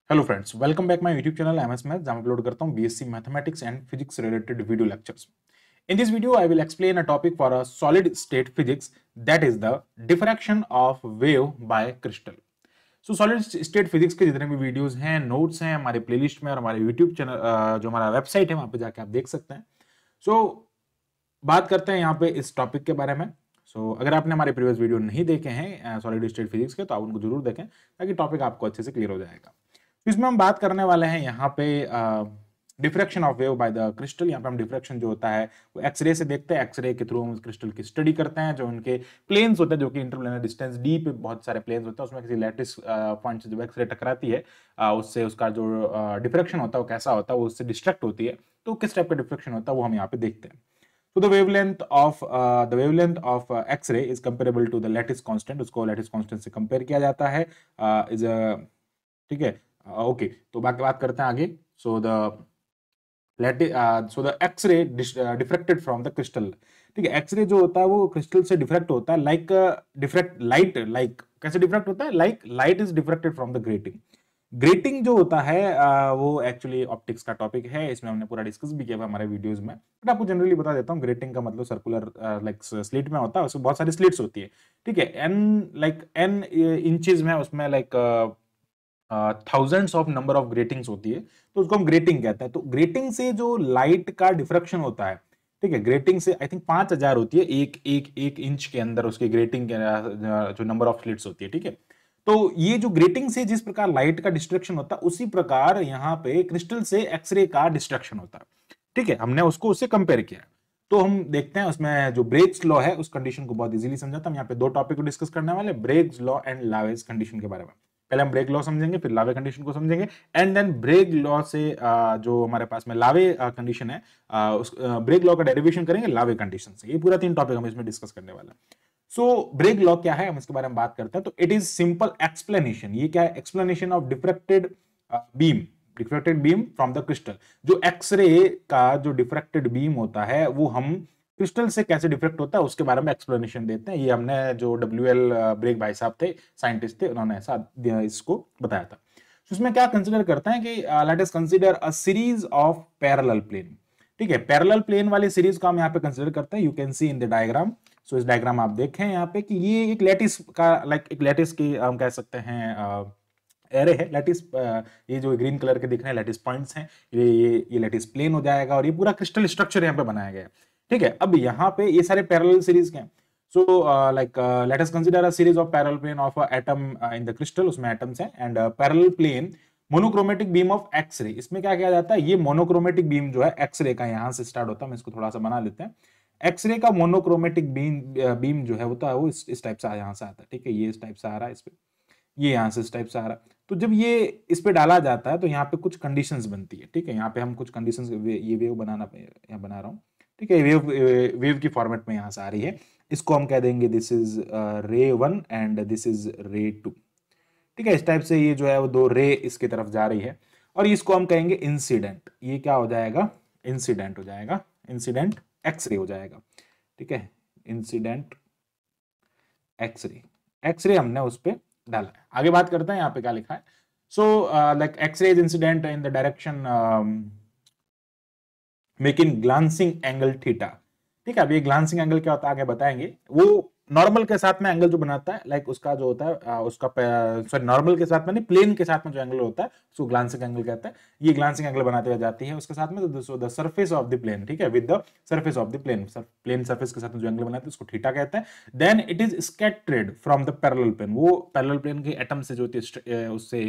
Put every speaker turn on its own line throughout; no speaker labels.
Hello friends, welcome back my YouTube channel MS Math, जहां मैं upload करता हूं BSc mathematics and physics related video lectures. In this video I will explain a topic for a solid state physics, that is the diffraction of wave by crystal. So solid state physics के जितने भी videos हैं, notes हैं हमारे playlist में और हमारे YouTube channel जो हमारा वेबसाइट है वहां पे जाके आप देख सकते हैं। सो बात करते हैं यहाँ पे इस टॉपिक के बारे में। अगर आपने हमारे प्रीवियस वीडियो नहीं देखे हैं सॉलिड स्टेट फिजिक्स के, तो आप उनको जरूर देखें ताकि टॉपिक आपको अच्छे से क्लियर हो जाएगा। तो इसमें हम बात करने वाले हैं यहाँ पे diffraction of wave by the crystal. यहाँ पे हम डिफ्रैक्शन जो होता है वो एक्सरे से देखते हैं। एक्सरे के थ्रू हम क्रिस्टल की स्टडी करते हैं। जो उनके प्लेन्स होते हैं, जो कि इंटरप्लेनर डिस्टेंस डी पे बहुत सारे प्लेन्स होते हैं, उसमें किसी लैटिस पॉइंट से जब एक्सरे टकराती है उससे उसका जो डिफ्रैक्शन होता है वो कैसा होता है, वो उससे डिस्ट्रैक्ट होती है। तो किस टाइप का डिफ्रैक्शन होता है वो हम यहाँ पे देखते हैं। So the wavelength of X-ray is comparable to the lattice constant। उसको lattice constant से कंपेयर किया जाता है। इज ठीक है, ओके। तो बाकी बात करते हैं आगे। So the X-ray diffracted from the crystal. ठीक है, एक्सरे जो होता है वो क्रिस्टल से डिफ्रेक्ट होता है, लाइक डिफ्रेक्ट लाइट। लाइक कैसे डिफ्रेक्ट होता है? Like light is diffracted from the grating. Grating जो होता है वो एक्चुअली ऑप्टिक्स का टॉपिक है। इसमें हमने पूरा डिस्कस भी किया हुआ हमारे वीडियोस में, बट आपको जनरली बता देता हूँ। ग्रेटिंग का मतलब सर्कुलर लाइक स्लिट में होता है, उसमें बहुत सारी स्लिट्स होती है। ठीक है, एन इंचेस में उसमें like thousands of number of gratings होती है, तो उसको हम ग्रेटिंग कहते हैं। तो ग्रेटिंग से जो लाइट का डिफ्रेक्शन होता है, ठीक है, ग्रेटिंग से आई थिंक 5000 होती है एक एक एक इंच के अंदर उसके ग्रेटिंग के जो नंबर ऑफ स्लिट्स होती है। ठीक है, तो ये जो ग्रेटिंग से जिस प्रकार लाइट का डिस्ट्रक्शन होता है, उसी प्रकार यहाँ पे क्रिस्टल से एक्सरे का डिस्ट्रक्शन होता है। ठीक है, हमने उसको उससे कंपेयर किया। तो हम देखते हैं उसमें जो ब्रेग्स लॉ है उस कंडीशन को बहुत इजीली समझाता। हम यहाँ पे दो टॉपिक को डिस्कस करने वाले, ब्रेग्स लॉ एंड लावेज कंडीशन के बारे में। पहले हम ब्रेग लॉ समझेंगे, फिर लावे कंडीशन को समझेंगे, एंड देन ब्रेग लॉ से जो हमारे पास में लावे कंडीशन है, उस ब्रेग लॉ का डेरिवेशन करेंगे लावे कंडीशन से। ये पूरा तीन टॉपिक हम इसमें डिस्कस करने वाले हैं। सो ब्रेग लॉ क्या है, हम इसके बारे में बात करते हैं। तो इट इज सिंपल एक्सप्लेनेशन। ये क्या है? Explanation of diffracted beam from the crystal. जो एक्सरे का जो डिफ्रेक्टेड बीम होता है वो हम क्रिस्टल से कैसे डिफ्रेक्ट होता है उसके बारे में एक्सप्लेनेशन देते हैं। ये हमने जो WL ब्रेग भाई साहब थे, साइंटिस्ट थे, उन्होंने ऐसा इसको बताया था। तो इसमें क्या कंसिडर करते हैं कि let us consider a series of parallel plane. ठीक है, पैरेलल प्लेन वाली सीरीज को हम यहाँ पे कंसिडर करते हैं। You can see in the diagram. So इस डायग्राम आप देखें यहाँ पे कि ये एक लैटिस का एक लैटिस की हम कह सकते हैं एरे है। लैटिस ये जो ग्रीन कलर के दिख रहे हैं लैटिस पॉइंट्स हैं, ये लैटिस प्लेन हो जाएगा और ये पूरा क्रिस्टल स्ट्रक्चर यहाँ पे बनाया गया है। ठीक है, अब यहाँ पे ये सारे पैरेलल सीरीज के हैं। सो let us consider a series of parallel plane of a atom in the crystal। उसमें एटम्स हैं and parallel plane monochromatic beam of X-ray. इसमें क्या किया जाता है? ये मोनोक्रोमेटिक बीम जो है एक्सरे का यहां से स्टार्ट होता है। हम इसको थोड़ा सा बना लेते हैं। एक्सरे का मोनोक्रोमेटिक बीम जो है होता है वो इस टाइप से यहाँ से आता है। ठीक है, ये इस टाइप से आ रहा है, इस पे ये यहाँ से इस टाइप से आ रहा है। तो जब ये इस पे डाला जाता है तो यहाँ पे कुछ कंडीशंस बनती है। ठीक है, यहाँ पे हम कुछ कंडीशंस, ये वेव यहाँ बना रहा हूँ। ठीक है, वेव की फॉर्मेट में यहाँ से आ रही है। इसको हम कह देंगे दिस इज रे 1 एंड दिस इज रे 2। ठीक है, इस टाइप से ये जो है वो दो रे इसकी तरफ जा रही है और इसको हम कहेंगे इंसिडेंट। ये क्या हो जाएगा? इंसिडेंट हो जाएगा, इंसिडेंट एक्सरे हो जाएगा। ठीक है, इंसिडेंट एक्सरे, एक्सरे हमने उस पर डाला है। आगे बात करते हैं यहाँ पे क्या लिखा है। So like X-ray is incident in the direction making glancing angle theta. ठीक है, अब ये ग्लांसिंग एंगल क्या होता है आगे बताएंगे। वो नॉर्मल के साथ में एंगल जो बनाता है, लाइक उसका जो होता है उसका सॉरी नॉर्मल के साथ में नहीं, प्लेन के साथ में जो एंगल होता है उसको ग्लांसिंग एंगल कहता है। ये ग्लांसिंग एंगल बनाते हुए जाती है उसके साथ में the surface of the plane. ठीक है, with the surface of the plane, plane surface के साथ में जो एंगल बनाते हैं उसको थीटा कहते हैं। Then it is scattered from the parallel plane. वो पैरेलल प्लेन के एटम से जो होती है उससे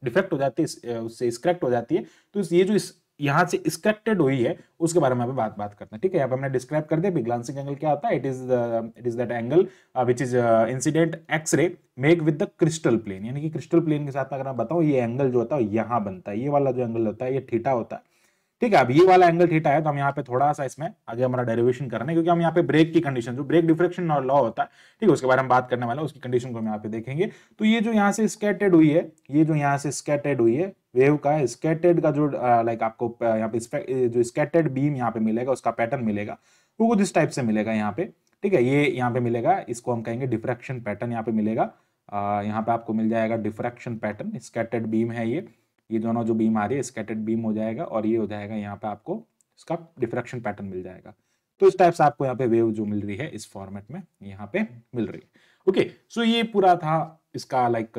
डिफेक्ट हो जाती है, उससे स्क्रैक्ट हो जाती है। तो ये जो यहां से स्कैक्टेड हुई है उसके बारे में यहाँ पे बात करते हैं। ठीक है, यहाँ पे हमने डिस्क्राइब कर दिया ग्लांसिंग एंगल क्या होता है। It is that angle which is incident X-ray make with the crystal plane. यानी कि क्रिस्टल प्लेन के साथ अगर मैं बताऊं, ये एंगल जो होता है यहाँ बनता है। ये वाला जो एंगल होता है ये थीटा होता है। ठीक है, अब ये वाला एंगल थीटा है तो हम यहाँ पे थोड़ा सा इसमें आगे हमारा डेरिवेशन करना है, क्योंकि हम यहाँ पे ब्रेक की कंडीशन, जो ब्रेक डिफ्रेक्शन और लॉ होता है, ठीक है, उसके बारे में बात करने वाला है, उसकी कंडीशन को हम यहाँ पे देखेंगे। तो ये जो यहाँ से स्कैटर्ड हुई है, ये जो यहाँ से स्कैटर्ड हुई है वेव का, स्कैटर्ड का जो लाइक आपको यहाँ पे जो स्कैटर्ड बीम यहाँ पे मिलेगा, उसका पैटर्न मिलेगा वो कुछ इस टाइप से मिलेगा यहाँ पे। ठीक है, ये यहाँ पे मिलेगा, इसको हम कहेंगे डिफ्रैक्शन पैटर्न यहाँ पे मिलेगा। यहाँ पे आपको मिल जाएगा डिफ्रैक्शन पैटर्न, स्कैटर्ड बीम है ये दोनों जो बीम आ रही है स्कैटर्ड बीम हो जाएगा, और ये हो जाएगा यहाँ पे आपको इसका डिफ्रैक्शन पैटर्न मिल जाएगा। तो इस टाइप से आपको यहाँ पे वेव जो मिल रही है इस फॉर्मेट में यहाँ पे मिल रही है। ओके, सो ये पूरा था इसका लाइक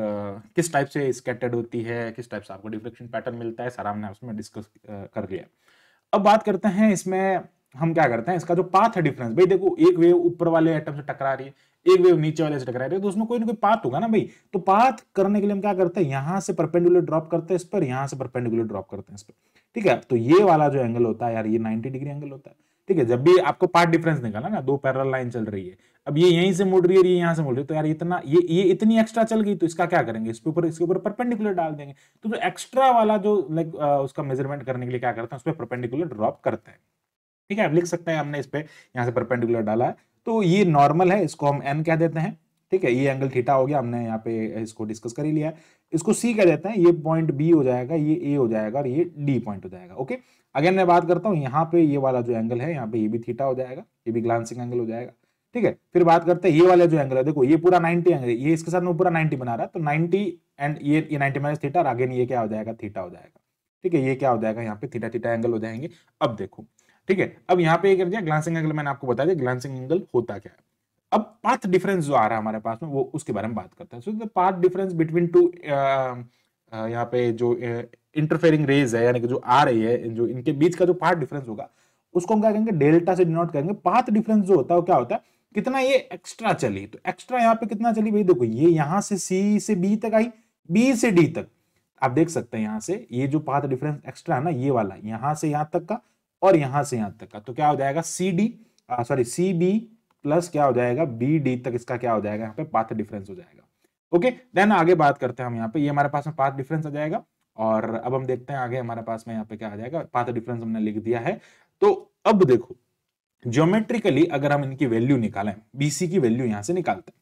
किस टाइप से स्कैटर्ड होती है, किस टाइप से आपको डिफ्लेक्शन पैटर्न मिलता है, सारा हमने उसमें डिस्कस कर लिया। अब बात करते हैं इसमें हम क्या करते हैं, इसका जो पाथ डिफरेंस, भाई देखो एक वेव ऊपर वाले एटम से टकरा रही है, एक वेव नीचे वाले से टकरा रही है, तो उसमें कोई ना कोई पाथ होगा ना भाई। तो पाथ करने के लिए हम क्या करते हैं, यहां से परपेंडिकुलर ड्रॉप करते हैं इस पर, यहां से परपेंडिकुलर ड्रॉप करते हैं इस पर, ठीक है। तो ये वाला जो एंगल होता है यार, ये 90 डिग्री एंगल होता है, ठीक है। जब भी आपको पाथ डिफरेंस निकालना ना, दो पैरेलल लाइन चल रही है, अब ये यहीं से मुड़ रही है, ये यहां से मुड़ रही है, तो यार इतना ये इतनी एक्स्ट्रा चल गई, तो इसका क्या करेंगे, इसके ऊपर परपेंडिकुलर डाल देंगे। तो जो एक्स्ट्रा वाला जो लाइक उसका मेजरमेंट करने के लिए क्या करते हैं, उस पर परपेंडिकुलर ड्रॉप करते हैं, ठीक है। आप लिख सकते हैं हमने इस पे यहाँ से परपेंडिकुलर डाला है, तो ये नॉर्मल है, इसको हम एन कह देते हैं, ठीक है। ये एंगल थीटा हो गया, हमने यहाँ पे इसको डिस्कस कर ही लिया है। इसको सी कह देते हैं, ये पॉइंट बी हो जाएगा, ये ए हो जाएगा, और ये डी पॉइंट हो जाएगा। ओके, अगेन मैं बात करता हूँ, यहाँ पे ये वाला जो एंगल है, यहाँ पे ये भी थीटा हो जाएगा, ये भी ग्लांसिंग एंगल हो जाएगा, ठीक है। फिर बात करते हैं ये वाला जो एंगल है, देखो ये पूरा 90 एंगल, ये इसके साथ में पूरा 90 बना रहा है, तो 90 एंड ये 90 माइनस थीटा, और अगेन ये क्या हो जाएगा, थीटा हो जाएगा, ठीक है। ये क्या हो जाएगा, यहाँ पे थीटा थीटा एंगल हो जाएंगे। अब देखो, ठीक है, अब यहाँ पे कर दिया ग्लांसिंग एंगल, मैंने आपको बता दिया ग्लांसिंग एंगल होता क्या है। अब पाथ डिफरेंस जो आ रहा है हमारे पास में, वो उसके बारे में बात करते हैं। सो the path difference between two, यहाँ पे जो इंटरफेयरिंग रेज है, यानी कि जो आ रही है, जो इनके बीच का जो पाथ डिफरेंस होगा, उसको हम क्या कहेंगे, डेल्टा से डिनोट करेंगे। पाथ डिफरेंस जो होता है वो क्या होता है, कितना ये एक्स्ट्रा चली, तो एक्स्ट्रा यहाँ पे कितना चली भाई, देखो ये यहाँ से सी से बी तक आई, बी से डी तक, आप देख सकते हैं यहाँ से ये जो पाथ डिफरेंस एक्स्ट्रा है ना, ये वाला यहाँ से यहाँ तक का, और यहां से यहां तक का, तो क्या हो जाएगा, C D sorry C B plus क्या हो जाएगा, बी डी तक, इसका क्या हो जाएगा, यहाँ पे पाथ डिफरेंस हो जाएगा। ओके, देन आगे बात करते हैं हम यहाँ पे, ये हमारे पास में पाथ डिफरेंस आ जाएगा, और अब हम देखते हैं आगे हमारे पास में यहाँ पे क्या आ जाएगा, पाथ डिफरेंस हमने लिख दिया है। तो अब देखो ज्योमेट्रिकली अगर हम इनकी वैल्यू निकालें, बीसी की वैल्यू यहां से निकालते हैं,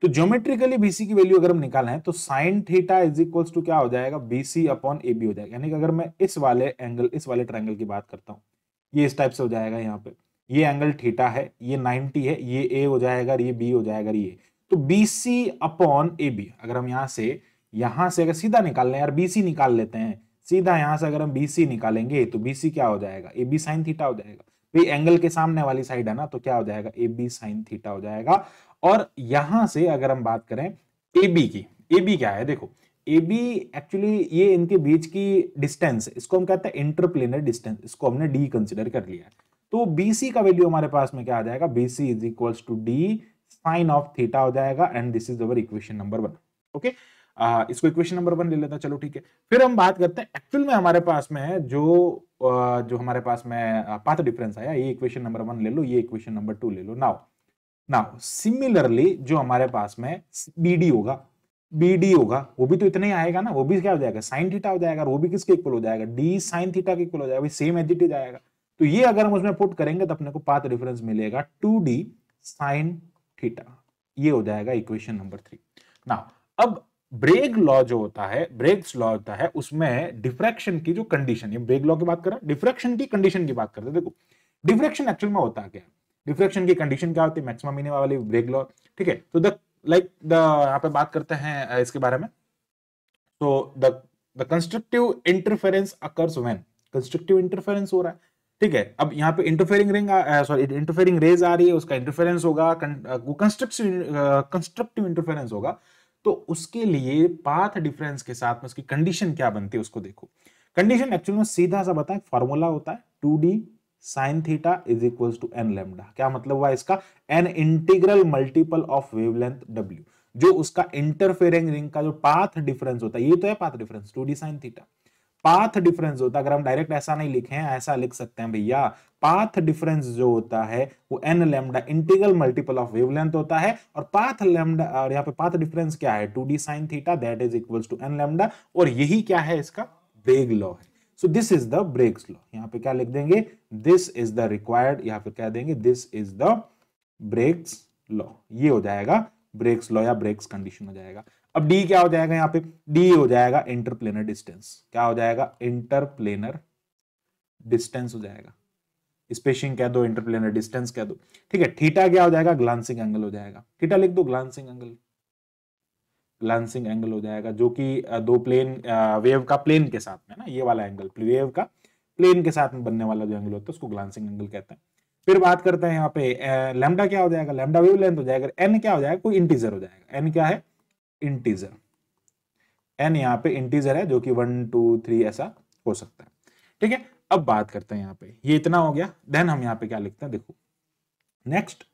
तो ज्योमेट्रिकली बीसी की वैल्यू अगर हम निकालें, तो sine theta is equals to क्या हो जाएगा, बीसी अपॉन ए बी हो जाएगा। यानी कि अगर मैं इस वाले एंगल, इस वाले ट्रायंगल की बात करता हूं, ये इस टाइप से हो जाएगा, यहाँ पे ये एंगल थीटा है, ये 90 है, ये ए हो जाएगा, ये बी हो जाएगा, ये तो बीसी अपॉन ए बी, अगर हम यहां से अगर सीधा निकाल लें यार, बीसी निकाल लेते हैं सीधा, यहां से अगर हम बीसी निकालेंगे तो बीसी क्या हो जाएगा, ए बी साइन थीटा हो जाएगा। भाई एंगल के सामने वाली साइड है ना, तो क्या हो जाएगा, ए बी साइन थीटा हो जाएगा। और यहां से अगर हम बात करें ए बी की, ए बी क्या है, देखो ए बी एक्चुअली ये इनके बीच की डिस्टेंस, इसको हम कहते हैं इंटरप्लेनर डिस्टेंस, इसको हमने डी कंसिडर कर लिया है। तो बीसी का वैल्यू हमारे पास में क्या आ जाएगा, BC is equals to D sine of theta हो जाएगा, and this is our equation number 1। Okay, इसको इक्वेशन नंबर 1 ले लेता, चलो ठीक है। फिर हम बात करते हैं एक्चुअल में हमारे पास में है जो हमारे पास में पाथ डिफरेंस आया, ये इक्वेशन नंबर 1 ले लो, ये इक्वेशन नंबर 2 ले लो। नाउ सिमिलरली जो हमारे पास में बीडी होगा वो भी तो इतना ही आएगा ना, वो भी क्या हो जाएगा, साइन थीटा हो जाएगा, और वो भी किसके इक्वल हो जाएगा, डी साइन थीटा के इक्वल हो जाएगा, सेम एज इट इज आएगा। तो ये अगर हम उसमें पुट करेंगे तो अपने को पाथ डिफरेंस मिलेगा 2d साइन थीटा, ये हो जाएगा इक्वेशन नंबर 3। नाउ अब ब्रेग लॉ जो होता है, ब्रेग्स लॉ होता है, उसमें डिफ्रैक्शन की जो कंडीशन, ये ब्रेग लॉ की बात कर रहा है, डिफ्रैक्शन की कंडीशन की बात करते हैं। देखो डिफ्रैक्शन एक्चुअल में होता क्या है, डिफ्रैक्शन की कंडीशन क्या होती है, मैक्सिमम मिनिमम वाली ब्रेग लॉ, ठीक है। तो यहाँ पे बात करते हैं इसके बारे में। तो the constructive interference occurs when, constructive interference हो रहा है, ठीक है। अब यहाँ पे इंटरफेरिंग रेज आ रही है, उसका इंटरफेरेंस होगा, वो कंस्ट्रक्टिव इंटरफेरेंस होगा, तो उसके लिए पाथ डिफरेंस के साथ में उसकी कंडीशन क्या बनती है उसको देखो। कंडीशन एक्चुअली में सीधा सा बताएं, फॉर्मूला होता है 2d sine theta is equals to N lambda. क्या मतलब हुआ इसका, N integral multiple of wavelength w, जो उसका इंटरफेरिंग रिंग का जो पाथ डिफरेंस होता है, ये तो है path difference 2d sine theta. Path difference होता है, अगर हम डायरेक्ट ऐसा नहीं लिखें, ऐसा लिख सकते हैं भैया, पाथ डिफरेंस जो होता है वो N lambda integral multiple of wavelength होता है, और पाथ लैम्डा, और यहाँ पे पाथ डिफरेंस क्या है, 2d sine theta, that is equals to N lambda, और यही क्या है, इसका ब्रेग लॉ है। So this is the Bragg's law, यहाँ पे क्या लिख देंगे, दिस इज द रिक्वायर्ड, या फिर क्या देंगे, this is the Bragg's law, ये हो जाएगा ब्रेग्स लॉ या ब्रेग्स कंडीशन हो जाएगा। अब डी क्या हो जाएगा, यहाँ पे डी हो जाएगा इंटरप्लेनर डिस्टेंस, क्या हो जाएगा, इंटरप्लेनर डिस्टेंस हो जाएगा, स्पेसिंग कह दो, इंटरप्लेनर डिस्टेंस कह दो, ठीक है। थीटा क्या हो जाएगा, ग्लांसिंग एंगल हो जाएगा, थीटा लिख दो, ग्लांसिंग एंगल, ग्लांसिंग एंगल हो जाएगा, जो कि दो प्लेन वेव का प्लेन के साथ में ना, ये वाला एंगल वेव का प्लेन के साथ में बनने वाला जो एंगल होता है उसको ग्लांसिंग एंगल कहते हैं। फिर बात करते हैं यहाँ पे लैम्डा क्या हो जाएगा, लैम्डा वेव लेंथ हो जाएगा, एन क्या हो जाएगा, कोई इंटीजर हो जाएगा, एन क्या है, इंटीजर, एन यहाँ पे इंटीजर है जो कि 1 2 3 ऐसा हो सकता है। ठीक है, अब बात करते हैं यहाँ पे, ये इतना हो गया। देन हम यहाँ पे क्या लिखते हैं, देखो नेक्स्ट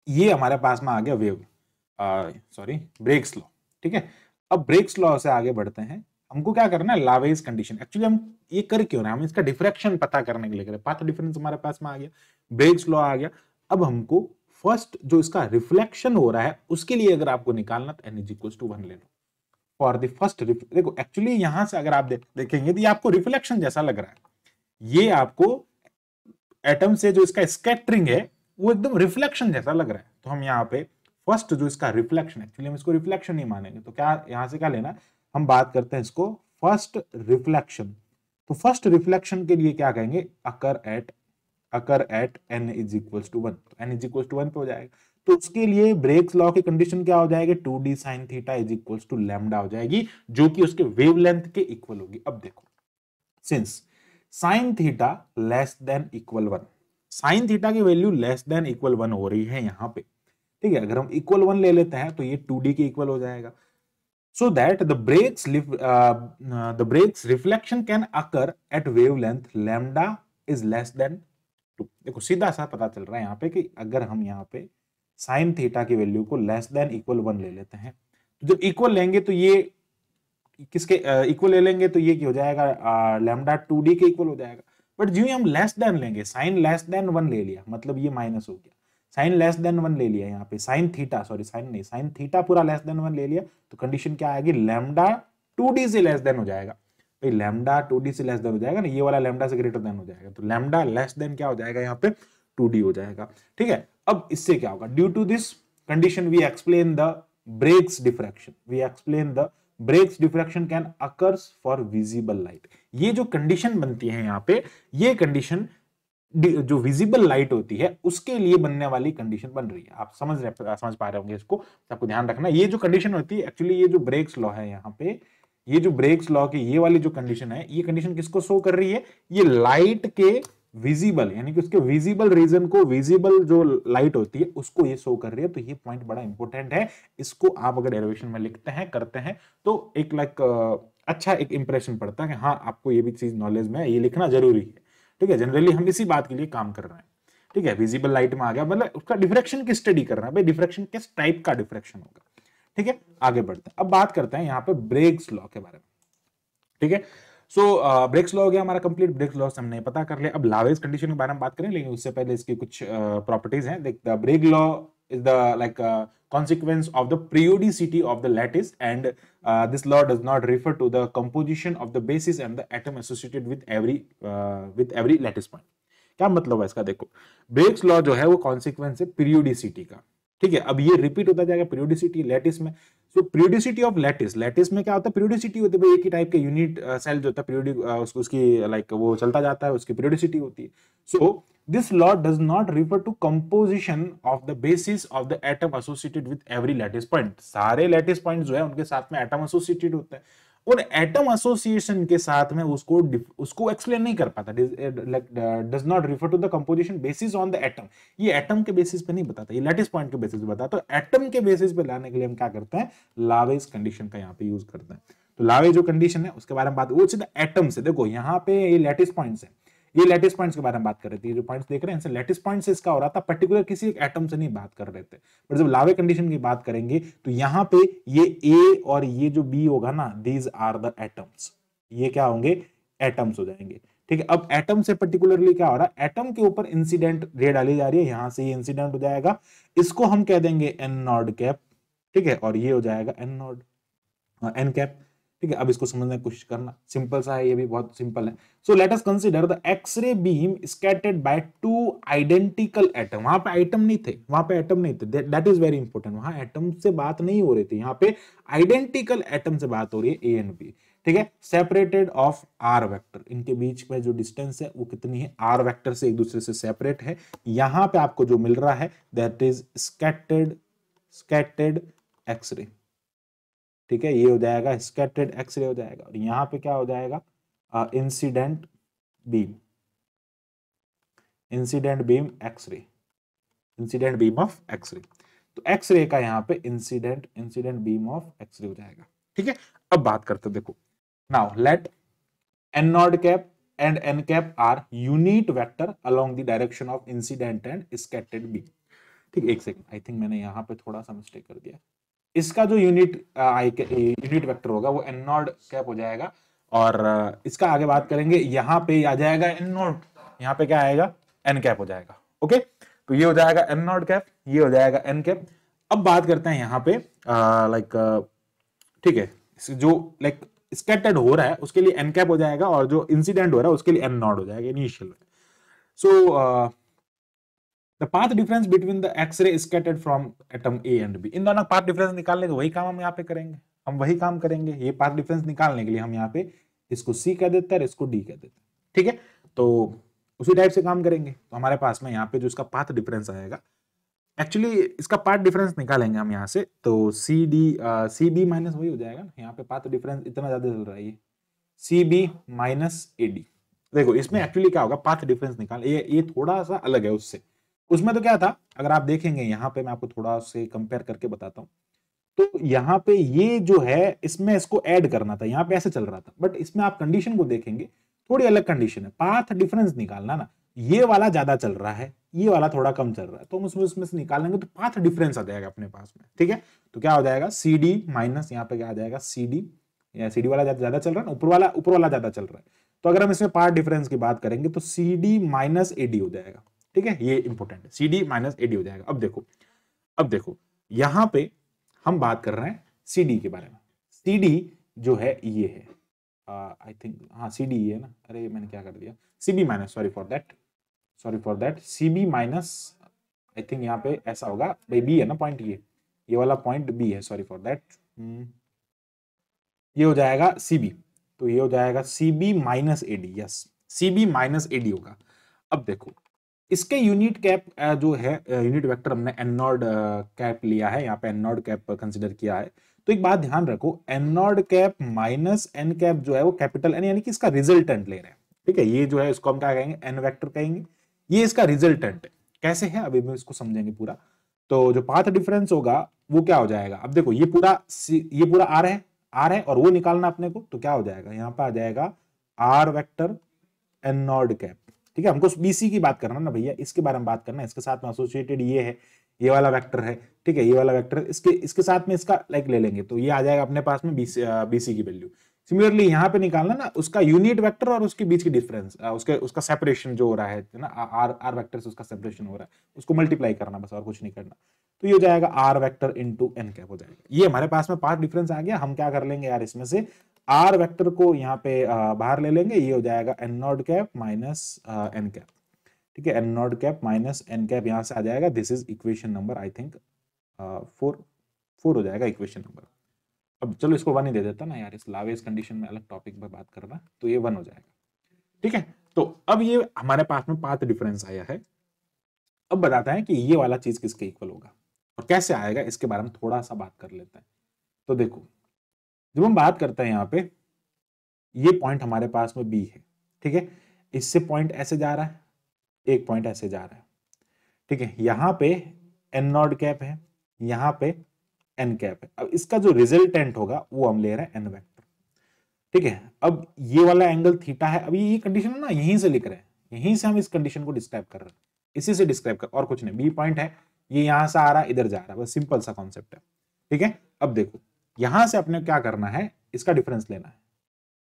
ये हमारे पास में आ गया वेव, सॉरी ब्रेक्स लॉ। ठीक है, अब ब्रेक्स लॉ से आगे बढ़ते हैं, हमको क्या करना है, लावेज कंडीशन। एक्चुअली हम ये कर क्यों रहे हैं, हम इसका डिफ्रैक्शन पता करने के लिए करें। पाथ डिफरेंस हमारे पास में आ गया, ब्रेक्स लॉ आ गया। अब हमको फर्स्ट जो इसका रिफ्लेक्शन हो रहा है उसके लिए अगर आपको निकालना, तो n = 1 ले लो फॉर द फर्स्ट। देखो एक्चुअली यहां से अगर आप देखेंगे तो ये आपको रिफ्लेक्शन जैसा लग रहा है, ये आपको एटम से जो इसका स्कैटरिंग है वो एकदम रिफ्लेक्शन जैसा लग रहा है। तो हम यहाँ पे फर्स्ट जो इसका रिफ्लेक्शन, एक्चुअली हम इसको रिफ्लेक्शन नहीं मानेंगे, तो क्या यहां से क्या लेना, हम बात करते हैं इसको फर्स्ट रिफ्लेक्शन। तो फर्स्ट रिफ्लेक्शन के लिए क्या कहेंगे, अकर एट n = 1, तो n = 1 पे हो जाएगा। तो उसके लिए ब्रेक्स लॉ की कंडीशन क्या हो जाएगी, 2d sin थीटा = लैम्डा हो जाएगी, जो कि उसके वेवलेंथ के इक्वल होगी। अब देखो, since sin theta < 1, sin theta की वैल्यू < 1 हो रही है यहाँ पे, ठीक है, अगर हम =1 ले लेते हैं तो ये 2d के इक्वल हो जाएगा। so that the Brake's reflection can occur at wavelength lambda is less than 2। देखो सीधा सा पता चल रहा है यहाँ पे कि अगर हम यहाँ पे साइन थीटा की वैल्यू को < 1 ले लेते हैं, तो जब इक्वल लेंगे तो ये किसके इक्वल ले लेंगे, तो ये क्या हो जाएगा, लैम्डा 2d के इक्वल हो जाएगा। बट जो हम लेस देन लेंगे, साइन < 1 ले लिया, मतलब ये माइनस हो गया, साइन < 1 ले लिया, यहाँ पे साइन थीटा, सॉरी साइन नहीं, साइन थीटा पूरा < 1 ले लिया, तो कंडीशन क्या आएगी, लैम्डा 2d से लेस देन हो जाएगा। भाई लैम्डा 2d से लेस देन हो जाएगा ना, ये वाला लैम्डा से ग्रेटर देन हो जाएगा, तो लैम्डा लेस देन क्या हो जाएगा, यहाँ पे 2d हो जाएगा। ठीक है, अब इससे क्या होगा, due to this condition we explain the Bragg's diffraction, we explain the Bragg's diffraction can occurs for visible light. ये जो कंडीशन बनती है यहाँ पे, ये कंडीशन जो विजिबल लाइट होती है उसके लिए बनने वाली कंडीशन बन रही है। आप समझ पा रहे होंगे इसको, आपको ध्यान रखना। ये जो कंडीशन होती है एक्चुअली, ये जो ब्रेक्स लॉ है यहाँ पे, ये जो ब्रेक्स लॉ की ये वाली जो कंडीशन है, ये कंडीशन किसको शो कर रही है, ये लाइट के विजिबल, यानी कि उसके विजिबल रीजन को, विजिबल जो लाइट होती है उसको ये शो कर रही है। तो ये पॉइंट बड़ा इंपॉर्टेंट है, इसको आप अगर डेरिवेशन में लिखते हैं, करते हैं, तो एक अच्छा एक इंप्रेशन पड़ता है कि हाँ आपको ये भी चीज नॉलेज में है, ये लिखना जरूरी है। ठीक है, जनरली हम इसी बात के लिए काम कर रहे हैं। ठीक है, विजिबल लाइट में आ गया, मतलब उसका डिफ्रैक्शन की स्टडी कर रहा है, भाई डिफ्रैक्शन किस टाइप का डिफ्रैक्शन होगा। ठीक है, आगे बढ़ते हैं, अब बात करते हैं यहाँ पे ब्रेक्स लॉ के बारे में। ठीक है, सो ब्रेक्स लॉ हो गया हमारा कंप्लीट, ब्रेक्स लॉ हमने पता कर लिया। अब लावेज कंडीशन के बारे में बात करें, लेकिन उससे पहले इसकी कुछ प्रॉपर्टीज हैं। देख, the Bragg law is the consequence of the periodicity of the lattice, and this law does not refer to the composition of the basis and the atom associated with every lattice point। क्या मतलब है इसका, देखो breaks law जो है वो consequence है periodicity का। ठीक है, अब ये रिपीट होता जाएगा पीरियोडिसिटी लैटिस में। सो पीरियोडिसिटी ऑफ लैटिस, लैटिस में क्या होता है, पीरियोडिसिटी होती है, एक ही टाइप के यूनिट सेल जो होता है पीरियोडिक, उसकी वो चलता जाता है, उसकी पीरियोडिसिटी होती है। सो this law does not refer to composition of the basis of the atom associated with every lattice point। सारे lattice point जो है उनके साथ में एटम एसोसिएटेड होता है, और एटम एसोसिएशन के साथ में उसको एक्सप्लेन नहीं कर पाता। Does not refer to the composition basis on the atom, ये एटम के बेसिस पे नहीं बताता, ये लैटिस पॉइंट के बेसिस पे बताता। तो एटम के बेसिस पे लाने के लिए हम क्या करते हैं, लावेज कंडीशन का यहाँ पे यूज करते हैं। तो लावेज जो कंडीशन है उसके बारे में बात, वो सीधा एटम से, देखो यहाँ पे ये लैटिस पॉइंट्स है, ये लैटिस पॉइंट्स के बारे में बात कर रहे थे, ये जो पॉइंट्स देख रहे हैं इनसे लैटिस पॉइंट से इसका हो रहा था, पर्टिकुलर किसी एक एटम से नहीं बात कर रहे थे। पर जब लावे कंडीशन की बात करेंगे तो यहाँ पे ये ए और ये जो बी होगा ना, दीज आर द एटम्स, ये क्या होंगे, एटम्स हो जाएंगे। ठीक है, अब एटम से पर्टिकुलरली क्या हो रहा है, एटम के ऊपर इंसिडेंट रे डाली जा रही है, यहां से ये इंसिडेंट हो जाएगा, इसको हम कह देंगे एन नॉड कैप। ठीक है, और ये हो जाएगा एन नॉड, एन कैप। ठीक है, अब इसको समझने की कोशिश करना, सिंपल सा है, ये भी बहुत सिंपल है। So let us consider the X-ray beam scattered by two identical atom. वहां पे एटम नहीं थे, वहां पे एटम नहीं थे, दैट इज वेरी इंपॉर्टेंट। वहां एटम से बात नहीं हो रही थी, यहाँ पे आइडेंटिकल एटम से बात हो रही है, ए एंड बी। ठीक है, सेपरेटेड ऑफ आर वेक्टर, इनके बीच में जो डिस्टेंस है वो कितनी है, आर वेक्टर से एक दूसरे से सेपरेट है। यहां पे आपको जो मिल रहा है दैट इज स्कैटर्ड एक्स-रे। ठीक है, ये हो जाएगा स्कैटर्ड एक्सरे हो जाएगा, और यहाँ पे क्या हो जाएगा, incident beam, incident beam X-ray, incident beam of X-ray. तो एक्सरे का यहाँ पे इंसिडेंट बीम ऑफ एक्सरे हो जाएगा। ठीक है, अब बात करते हैं, देखो now let N naught cap and N cap are unit vector along the direction of incident and scattered beam. ठीक है, एक सेकंड, आई थिंक मैंने यहाँ पे थोड़ा सा मिस्टेक कर दिया। इसका जो यूनिट वेक्टर होगा वो एन नॉड कैप हो जाएगा, और इसका आगे बात करेंगे, यहाँ पे आ जाएगा एन नॉड, यहाँ पे क्या आएगा, एन कैप हो जाएगा। ओके, तो ये हो जाएगा एन नॉड कैप, ये हो जाएगा एन कैप। अब बात करते हैं यहाँ पे लाइक, ठीक है, जो लाइक स्कैटर्ड हो रहा है उसके लिए एन कैप हो जाएगा, और जो इंसिडेंट हो रहा है उसके लिए एन नॉड हो जाएगा इनिशियल में। So the path difference between the X-ray scattered from atom A and B, इन दोनों पाथ डिफरेंस निकालने को वही काम हम यहाँ पे करेंगे, हम वही काम करेंगे। ये पाथ डिफरेंस निकालने के लिए हम यहाँ पे इसको सी कह देते हैं और इसको डी कह देते हैं। ठीक है, तो उसी टाइप से काम करेंगे। तो हमारे पास में यहाँ पे जो इसका पाथ डिफरेंस आएगा, एक्चुअली इसका पाथ डिफरेंस निकालेंगे हम यहाँ से, तो सी बी माइनस वही हो जाएगा ना, यहाँ पे पाथ डिफरेंस इतना ज्यादा चल रहा है, ये C B minus A D. देखो इसमें एक्चुअली क्या होगा, पाथ डिफरेंस निकाल, ये थोड़ा सा अलग है उससे। उसमें तो क्या था, अगर आप देखेंगे यहाँ पे मैं आपको थोड़ा से कंपेयर करके बताता हूँ, तो यहाँ पे ये जो है इसमें इसको ऐड करना था, यहाँ पे ऐसे चल रहा था, बट इसमें आप कंडीशन को देखेंगे थोड़ी अलग कंडीशन है, पाथ डिफरेंस निकालना ना, ये वाला ज्यादा चल रहा है, ये वाला थोड़ा कम चल रहा है, तो हम उसमें से निकालेंगे तो पाथ डिफरेंस आ जाएगा अपने पास में। ठीक है, तो क्या हो जाएगा, सी डी माइनस, यहाँ पे क्या आ जाएगा, सी डी, या सी डी वाला ज्यादा चल रहा है ना, ऊपर वाला ज्यादा चल रहा है, तो अगर हम इसमें पाथ डिफरेंस की बात करेंगे तो C D minus A D हो जाएगा। ठीक है, ये इंपॉर्टेंट है, C D minus A D हो जाएगा। अब देखो यहां पे हम बात कर रहे हैं सी डी के बारे में। सी डी जो है ये है, आई थिंक हाँ सी डी है ना, अरे मैंने क्या कर दिया, C B minus, sorry for that C B minus, I think यहाँ पे ऐसा होगा भाई, बी है ना पॉइंट, ये वाला पॉइंट बी है, सॉरी फॉर दैट, ये हो जाएगा सी बी, तो ये हो जाएगा C B minus A D, yes C B minus A D होगा। अब देखो इसके यूनिट कैप जो है, यूनिट वेक्टर हमने एन नॉड कैप लिया है, यहाँ पे एन नॉड कैप कंसिडर किया है, तो एक बात ध्यान रखो, n naught cap minus n cap जो है वो कैपिटल एन, यानी कि इसका रिजल्टेंट ले रहे हैं। ठीक है, ये जो है इसको हम क्या कहेंगे, एन वेक्टर कहेंगे, ये इसका रिजल्टेंट है। कैसे है अभी हम इसको समझेंगे पूरा। तो जो पाथ डिफरेंस होगा वो क्या हो जाएगा, अब देखो ये पूरा आर है और वो निकालना अपने को, तो क्या हो जाएगा, यहाँ पे आ जाएगा R vector n naught cap. ठीक है, हमको बीसी की बात करना ना भैया, इसके बारे में बात करना है, इसके साथ में एसोसिएटेड ये है, ये वाला वेक्टर है। ठीक है, ये वाला वेक्टर इसके साथ में इसका लाइक ले लेंगे, तो ये आ जाएगा अपने पास में बीसी की वैल्यू। सिमिलरली यहाँ पे निकालना ना उसका यूनिट वेक्टर और उसके बीच की डिफरेंस, उसका सेपरेशन जो हो रहा है ना, आर वेक्टर से उसका सेपरेशन हो रहा है, उसको मल्टीप्लाई करना बस, और कुछ नहीं करना। तो ये हो जाएगा R vector into n cap हो जाएगा। ये हमारे पास में पाथ डिफरेंस आ गया। हम क्या कर लेंगे यार, इसमें से आर वेक्टर को यहाँ पे बाहर ले लेंगे, ये हो जाएगा n naught cap minus n cap. ठीक है, n naught cap minus n cap यहाँ से आ जाएगा, this is equation number I think 4 हो जाएगा इक्वेशन नंबर। अब चलो इसको 1 ही दे देता ना यार, इस लावेज कंडीशन में अलग टॉपिक पर बात करना, तो ये 1 हो जाएगा। ठीक है, तो अब ये हमारे पास में पाथ डिफरेंस आया है। अब बताता है कि ये वाला चीज किसके इक्वल होगा और कैसे आएगा, इसके बारे में थोड़ा सा बात कर लेते हैं। तो देखो जब हम बात करते हैं यहाँ पे, ये पॉइंट हमारे पास में बी है। ठीक है, इससे पॉइंट ऐसे जा रहा है, एक पॉइंट ऐसे जा रहा है। ठीक है, यहाँ पे एन नॉड कैप है, यहाँ पे एन कैप है। अब इसका जो रिजल्टेंट होगा वो हम ले रहे हैं एन वेक्टर। ठीक है, अब ये वाला एंगल थीटा है, अभी ये कंडीशन है ना, यहीं से लिख रहे हैं, यहीं से हम इस कंडीशन को डिस्क्राइब कर रहे हैं, इसी से डिस्क्राइब कर, और कुछ नहीं। बी पॉइंट है, ये यहां से आ रहा है, इधर जा रहा है, बस सिंपल सा कॉन्सेप्ट है। ठीक है, अब देखो यहां से अपने क्या करना है, इसका डिफरेंस लेना है,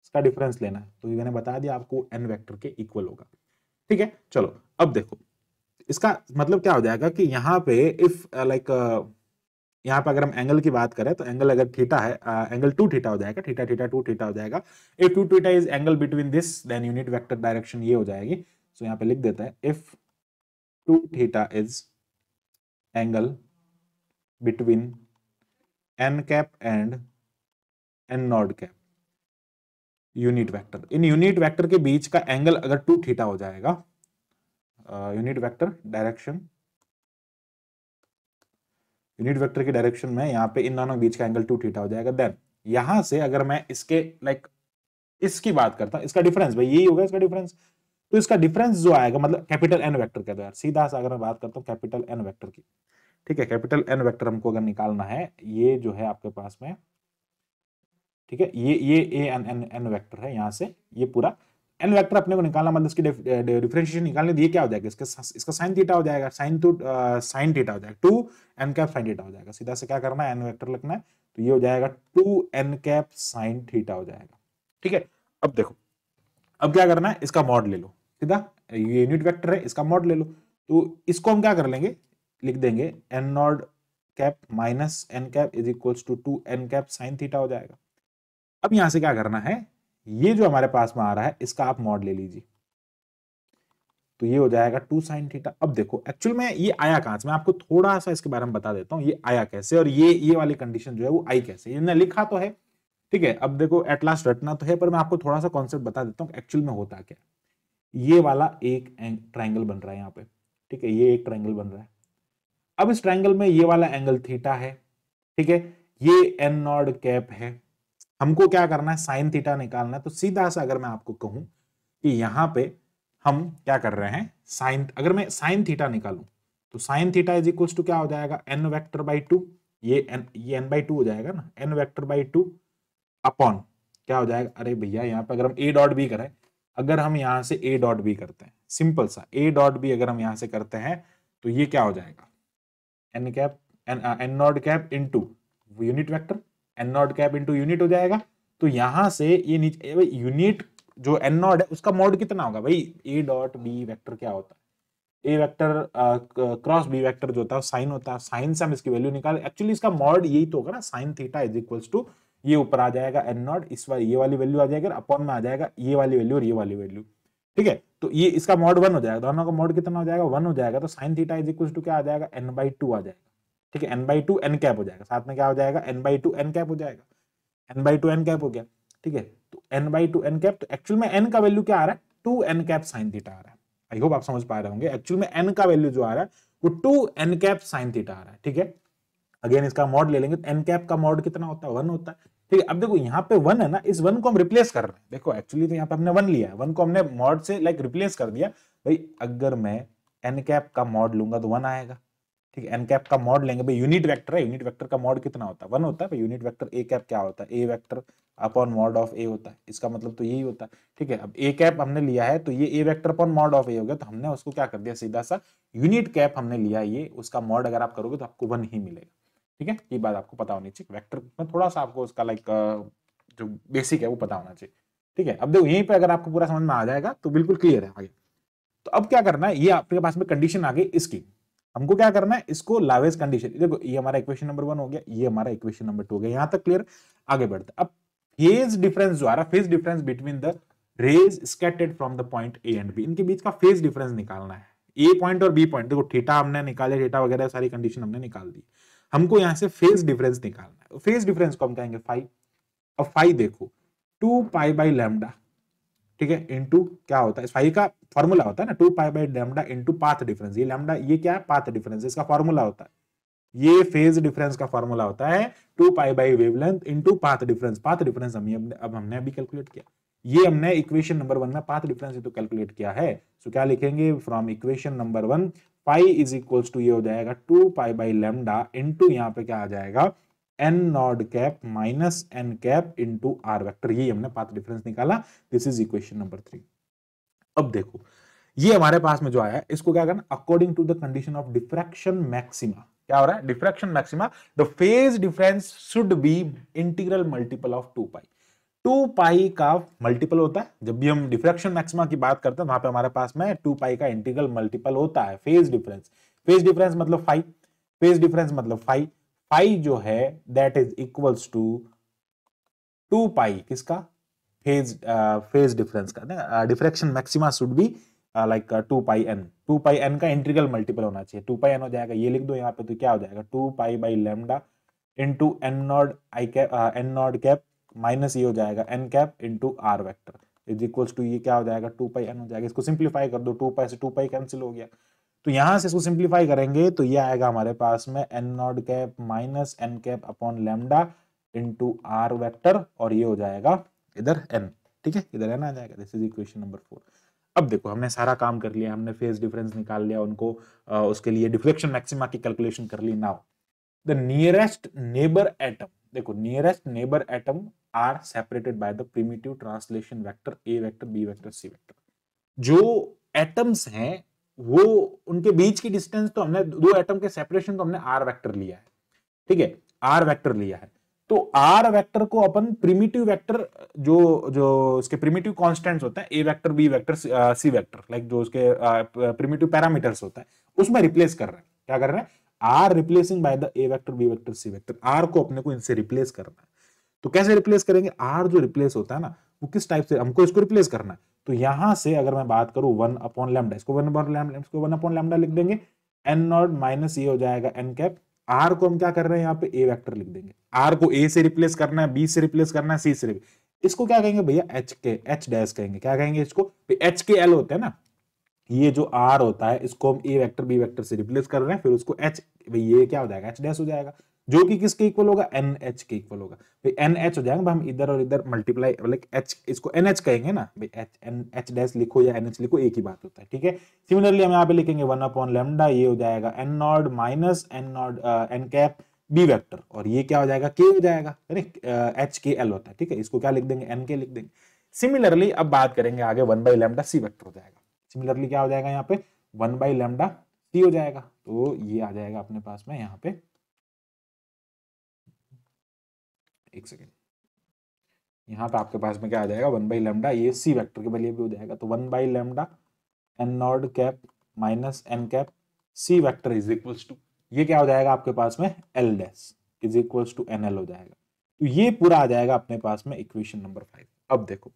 इसका डिफरेंस लेना है, तो ये मैंने बता दिया आपको एन वेक्टर के इक्वल होगा। ठीक है, चलो अब देखो इसका मतलब क्या हो जाएगा कि यहाँ पे इफ लाइक यहाँ पे अगर हम एंगल की बात करें तो एंगल अगर थीटा है, एंगल 2 थीटा हो जाएगा, थीटा थीटा 2 थीटा हो जाएगा। If 2 theta is angle between this then unit vector direction ये हो जाएगी। सो यहाँ पे लिख देता है if 2 theta is angle between n cap and n naught cap unit vector, इन यूनिट वेक्टर के बीच का एंगल अगर 2 थीटा हो जाएगा, unit vector direction, unit vector की डायरेक्शन में यहाँ पे इन दोनों बीच का एंगल 2 थीटा हो जाएगा, देन यहां से अगर मैं इसके लाइक इसकी बात करता हूं, इसका डिफरेंस भाई यही होगा इसका डिफरेंस, तो इसका डिफरेंस जो आएगा मतलब कैपिटल एन वेक्टर के द्वारा, सीधा सा अगर मैं बात करता हूं कैपिटल एन वेक्टर की, ठीक है, कैपिटल एन वेक्टर हमको अगर निकालना है, ये जो है आपके पास में, ठीक है, ये A N N N vector है, यहां से ये पूरा एन वेक्टर अपने को निकालना, मतलब इसकी डिफरेंशिएशन निकालने तो ये क्या हो जाएगा, इसका साइन थीटा हो जाएगा, साइन थीटा हो जाएगा, 2 एन कैप साइन थीटा हो जाएगा, सीधा से क्या करना है, एन वेक्टर लिखना है, तो ये हो जाएगा 2 एन कैप साइन थीटा हो जाएगा, ठीक है। अब देखो, अब क्या करना है, इसका मॉड ले लो सीधा, ये यूनिट वेक्टर है, इसका मॉड ले लो, तो इसको हम क्या कर लेंगे, लिख देंगे n naught cap minus n cap is equals to 2 n cap sine theta हो जाएगा। अब यहां से क्या करना है, ये जो हमारे पास में आ रहा है इसका आप मॉड ले लीजिए, तो ये हो जाएगा 2 साइन थीटा। अब देखो एक्चुअल में ये आया कहां से, मैं आपको थोड़ा सा इसके बारे में बता देता हूं, ये आया कैसे और ये वाली कंडीशन जो है वो आई कैसे, ये लिखा तो है, ठीक है। अब देखो एट लास्ट रटना तो है, पर मैं आपको थोड़ा सा कॉन्सेप्ट बता देता हूं एक्चुअल में होता क्या। ये वाला एक ट्राइंगल बन रहा है यहाँ पे, ठीक है, ये एक ट्राइंगल बन रहा है। अब इस ट्राइंगल में ये वाला एंगल थीटा है, ठीक है, ये एन नॉट कैप है, हमको क्या करना है, साइन थीटा निकालना है। तो सीधा सा अगर मैं आपको कहूं कि यहां पे हम क्या कर रहे हैं, साइन, अगर मैं साइन थीटा निकालूं तो sine theta is equal to क्या हो जाएगा, एन वेक्टर बाई 2, ये एन बाई 2 हो जाएगा ना, एन वेक्टर बाई 2 अपॉन क्या हो जाएगा, अरे भैया यहाँ पे अगर हम ए डॉट बी करें, अगर हम यहां से ए डॉट बी करते हैं, सिंपल सा ए डॉट बी अगर हम यहां से करते हैं, तो ये क्या हो जाएगा, n cap n naught cap into unit vector, n naught cap into unit हो जाएगा। तो यहां से ये नीचे यूनिट जो एन नॉट है उसका मॉड कितना होगा भाई, ए डॉट बी वेक्टर क्या होता है, A vector cross B vector जो होता है साइन होता है, साइन से हम इसकी वैल्यू निकाल, एक्चुअली इसका मॉड यही तो होगा ना, sine theta is equals to ये ऊपर आ जाएगा एन नॉट, इस बार ये वाली वैल्यू आ जाएगी, अपॉन में आ जाएगा ये वाली वैल्यू और ये वाली वैल्यू, ठीक है। तो ये इसका मॉड 1 हो जाएगा, दोनों का मॉड कितना हो जाएगा, 1 हो जाएगा, तो sine theta is equals to क्या आ जाएगा, एन बाई 2 आ जाएगा, ठीक है, एन बाई 2 एन कैप हो जाएगा, साथ में क्या हो जाएगा, एन बाई 2 एन कैप हो जाएगा, एन बाई 2 एन कैप हो गया, ठीक है। तो एन बाई 2 एन कैप, तो एक्चुअल में एन का वैल्यू क्या आ रहा है, 2 एन कैप साइन थीटा आ रहा है। आई होप आप समझ पा रहे होंगे, एक्चुअल में एन का वैल्यू जो आ रहा है वो 2 एन कैप साइन थीटा आ रहा है, ठीक है। अगेन इसका मॉड ले लेंगे, तो एन कैप का मॉड कितना होता है, 1 होता है, ठीक है। अब देखो यहाँ पे 1 है ना, इस 1 को हम रिप्लेस कर रहे हैं, देखो एक्चुअली तो यहाँ पे हमने 1 लिया है, 1 को हमने मॉड से लाइक रिप्लेस कर दिया भाई, अगर मैं एन कैप का मॉड लूंगा तो 1 आएगा, ठीक है। एन कैप का मॉड लेंगे भाई, यूनिट वेक्टर है, यूनिट वेक्टर का मॉड कितना होता है, 1 होता है भाई, यूनिट वेक्टर ए कैप क्या होता है, A vector upon mod of ए होता है, इसका मतलब तो यही होता है, ठीक है। अब ए कैप हमने लिया है तो ये ए वेक्टर अपॉन मॉड ऑफ ए हो गया, तो हमने उसको क्या कर दिया, सीधा सा यूनिट कैप हमने लिया, ये उसका मॉड अगर आप करोगे तो आपको 1 ही मिलेगा, ठीक है। ये बात आपको पता होनी चाहिए, वेक्टर में थोड़ा सा आपको उसका लाइक जो बेसिक है वो पता होना चाहिए, ठीक है। अब देखो यहीं पे अगर आपको पूरा समझ में आ जाएगा तो बिल्कुल क्लियर है आगे। तो अब क्या करना है, ये आपके पास में कंडीशन आ गई इसकी, हमको क्या करना है, इसको लावेज कंडीशन, देखो ये हमारा इक्वेशन नंबर 1 हो गया, ये हमारा इक्वेशन नंबर 2 हो गया, यहां तक क्लियर। आगे बढ़ते अब फेज डिफरेंस जो आ रहा है, phase difference between the rays scattered from the point A and B, इनके बीच का फेज डिफरेंस निकालना है, ए पॉइंट और बी पॉइंट, देखो थीटा हमने निकाले, थीटा वगैरह सारी कंडीशन हमने निकाल दी, हमको यहां से फेज डिफरेंस निकालना है, फेज डिफरेंस को हम कहेंगे फाई। अब फाई देखो 2 पाई बाई लैम्डा, ठीक है, इनटू क्या होता है, फाई का फॉर्मूला होता है ना, 2 pi by lambda into path difference, ये लैम्डा ये क्या है, पाथ डिफरेंस, इसका फॉर्मूला होता है, ये फेज डिफरेंस का फॉर्मूला होता है 2 pi by wavelength into path difference, path difference अब हमने अभी कैलकुलेट किया, ये हमने इक्वेशन नंबर 1 में पाथ डिफरेंस तो कैलकुलेट किया है, सो क्या लिखेंगे, from equation number 1 pi is equals to ये हो जाएगा 2 पाई बाई लैम्डा इनटू यहाँ पे क्या आ जाएगा, n naught cap minus n cap into R vector, ये हमने पाथ डिफरेंस निकाला, दिस इज इक्वेशन नंबर 3। अब देखो ये हमारे पास में जो आया इसको क्या करना, according to the condition of diffraction maxima, क्या हो रहा है, diffraction maxima the phase difference should be integral multiple of 2 pi, 2 pi का मल्टीपल होता है, जब भी हम डिफ्रैक्शन मैक्सिमा की बात करते हैं वहां पे हमारे पास में 2 पाई का इंटीग्रल मल्टीपल होता है फेज डिफरेंस, फेज डिफरेंस मतलब फाई, फेज डिफरेंस मतलब फाई, फाई जो है that is equals to 2 pi किसका, फेज डिफरेंस का, diffraction maxima should be like 2 pi n, 2 pi n का इंटीग्रल मल्टीपल होना चाहिए, 2 पाई एन हो जाएगा, ये लिख दो यहाँ पे, तो क्या हो जाएगा 2 pi by lambda into n naught I cap, n naught cap minus ये हो जाएगा n cap into R vector is equals to ये क्या हो जाएगा 2 पाई एन हो जाएगा, इसको सिंप्लीफाई कर दो, 2 पाई से 2 पाई कैंसिल हो गया, तो यहां से इसको सिंप्लीफाई करेंगे तो ये आएगा हमारे पास में n naught cap minus n cap upon lambda into R vector और ये हो जाएगा इधर n, ठीक है, इधर n आ जाएगा। This is equation number 4। अब देखो हमने सारा काम कर लिया, हमने फेज डिफरेंस निकाल लिया, उनको उसके लिए डिफ्लेक्शन मैक्सिमा की कैलकुलेशन कर ली। Now the nearest neighbour atom, देखो nearest neighbour atom are separated by the primitive translation vector A vector B vector C vector. जो एटम्स हैं वो उनके बीच की डिस्टेंस तो हमने, दो एटम के सेपरेशन तो हमने आर वेक्टर लिया है, ठीक है, आर वेक्टर लिया है। तो आर वेक्टर को अपन प्रिमिटिव वेक्टर, जो जो इसके प्रिमिटिव कांस्टेंट्स होता है A vector B vector C vector, like जो उसके प्रिमिटिव पैरामीटर्स होता है उसमें रिप्लेस कर रहे हैं। क्या कर रहे हैं? R replacing by the A vector B vector C vector. R को अपने को इनसे रिप्लेस करना है। तो कैसे रिप्लेस करेंगे? आर जो रिप्लेस होता है ना, वो किस टाइप से हमको इसको रिप्लेस करना है। तो यहां से अगर मैं बात करूं 1 अपॉन लैम्डा, इसको 1 अपॉन लैम्डा लिख देंगे, एन नॉट माइनस ये हो जाएगा एन कैप। आर को हम क्या कर रहे हैं, यहाँ पे ए वेक्टर लिख देंगे। आर को ए से रिप्लेस करना है, बी से रिप्लेस करना है, सी से। इसको क्या कहेंगे भैया? एच के, एच डैश कहेंगे। क्या कहेंगे इसको? एच के एल होता है ना, ये जो आर होता है इसको हम ए वेक्टर बी वेक्टर से रिप्लेस कर रहे हैं, फिर उसको एच, भाई ये क्या हो जाएगा? एच डैश हो जाएगा, जो कि किसके इक्वल होगा? एन एच के इक्वल होगा। भाई एन एच हो जाएगा, हम इधर और इधर मल्टीप्लाई, लाइक एच, इसको एन एच कहेंगे ना भाई, एच एन एच डैश लिखो या एन एच लिखो, एक ही बात होता है, ठीक है। सिमिलरली हम यहाँ पे लिखेंगे 1 अपॉन लैम्डा, ये हो जाएगा n naught minus n naught n cap B vector, और ये क्या हो जाएगा? के हो जाएगा, एच के एल होता है, ठीक है। इसको क्या लिख देंगे? एन के लिख देंगे। सिमिलरली अब बात करेंगे आगे, 1 बाई लैम्डा सी वेक्टर हो जाएगा। सिमिलरली क्या हो जाएगा यहाँ पे? 1 बाई लैम्डा सी हो जाएगा। तो ये आ जाएगा अपने पास में यहाँ पे, एक सेकेंड, यहाँ पे आपके पास में क्या आ जाएगा? 1 बाई लैम्डा, ये सी वेक्टर के लिए भी हो जाएगा। तो 1 by lambda n naught cap minus n cap C vector is equals to, ये क्या हो जाएगा आपके पास में? L dash is equals to n L हो जाएगा। तो ये पूरा आ जाएगा अपने पास में इक्वेशन नंबर 5। अब देखो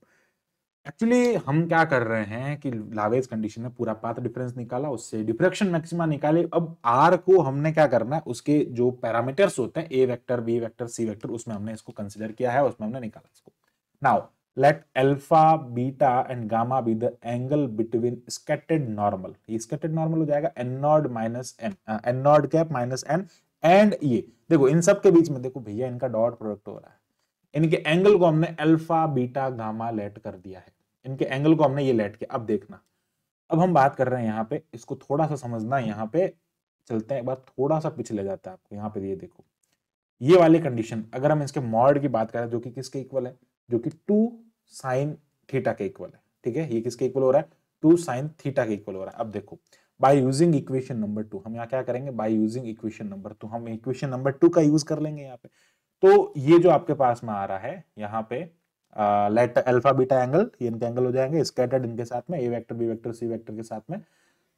एक्चुअली हम क्या कर रहे हैं कि लावेज कंडीशन में पूरा पाथ डिफरेंस निकाला, उससे डिफ्रैक्शन मैक्सिमा निकाले। अब आर को हमने क्या करना है, उसके जो पैरामीटर्स होते हैं A vector B vector C vector, उसमें हमने इसको कंसीडर किया है, उसमें हमने निकाला इसको। Now let alpha beta and gamma be the angle between scattered normal, ये स्कैटर्ड नॉर्मल हो जाएगा n naught minus n, n naught cap minus n, and ये देखो इन सब के बीच में देखो भैया इनका डॉट प्रोडक्ट हो रहा है। इनके एंगल को हमने अल्फा बीटा गामा लेट कर दिया है, इनके एंगल को हमने ये लेट किया। अब देखना, अब हम बात कर रहे हैं यहाँ पे, इसको थोड़ा सा समझना, यहाँ पे चलते हैं, एक बार थोड़ा सा पिछले जाता है आपको। यहाँ पे ये देखो, ये वाली कंडीशन अगर हम इसके मॉड की बात करें, जो कि किसके इक्वल है? जो कि 2 साइन थीटा के इक्वल है, ठीक है। ये किसके इक्वल हो रहा है? 2 साइन थीटा के इक्वल हो रहा है। अब देखो बाय यूजिंग इक्वेशन नंबर 2, हम यहाँ क्या करेंगे? बाय यूजिंग इक्वेशन नंबर 2, हम इक्वेशन नंबर 2 का यूज कर लेंगे यहाँ पे। तो ये जो आपके पास में आ रहा है यहाँ पे, लेट अल्फा बीटा एंगल, ये इनके एंगल हो जाएंगे स्कैटर्ड इनके साथ में, A vector B vector C vector के साथ में।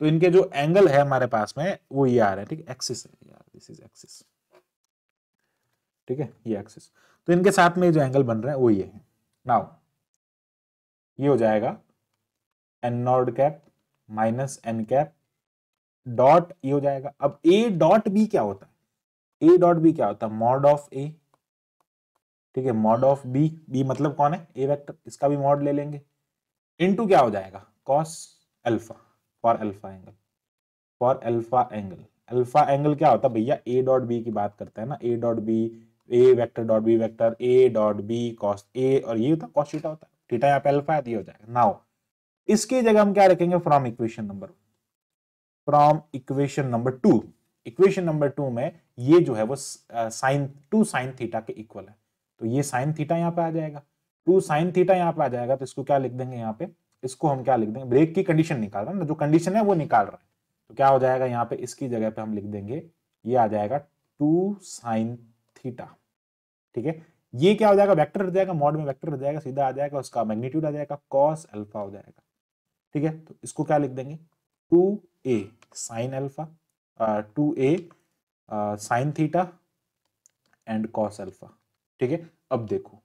तो इनके जो एंगल है हमारे पास में वो ये आ रहा है, ठीक है, एक्सिस है यार, दिस इज एक्सिस, ठीक है, ये एक्सिस। तो इनके साथ में जो एंगल बन रहा है वो ये है। नाउ ये हो जाएगा n naught cap minus n cap dot, ये हो जाएगा। अब ए डॉट बी क्या होता है? ए डॉट बी क्या होता है? मॉड ऑफ ए, ठीक है, मॉड ऑफ बी, बी मतलब कौन है? ए वेक्टर, इसका भी मॉड ले लेंगे, इनटू क्या हो जाएगा? Cos alpha, for alpha angle, for alpha angle. Alpha angle क्या होता है भैया? ए डॉट बी की बात करते हैं ना, A dot B, A vector dot B vector, A dot B cos A, और ये होता है कॉस थीटा होता है, थीटा यहाँ पे अल्फा है, ये हो जाएगा। नाउ इसकी जगह हम क्या रखेंगे? From equation number, from equation number 2, equation number 2 में ये जो है वो साइन 2 साइन थीटा के इक्वल है। तो ये साइन थीटा यहाँ पे आ जाएगा, 2 साइन थीटा यहाँ पे आ जाएगा। तो इसको क्या लिख देंगे यहाँ पे? इसको हम क्या लिख देंगे? ब्रेक की कंडीशन निकाल रहे हैं ना, जो कंडीशन है वो निकाल रहे हैं। तो क्या हो जाएगा यहाँ पे? इसकी जगह पे हम लिख देंगे, ये आ जाएगा 2 साइन थीटा, ठीक है। ये क्या हो जाएगा? वेक्टर हो जाएगा, मॉड में वेक्टर हो जाएगा, सीधा आ जाएगा, उसका मैग्नीट्यूड आ जाएगा, कॉस अल्फा हो जाएगा, ठीक है। तो इसको क्या लिख देंगे? 2a sine alpha, 2a sine theta and cos alpha, ठीक है। अब देखो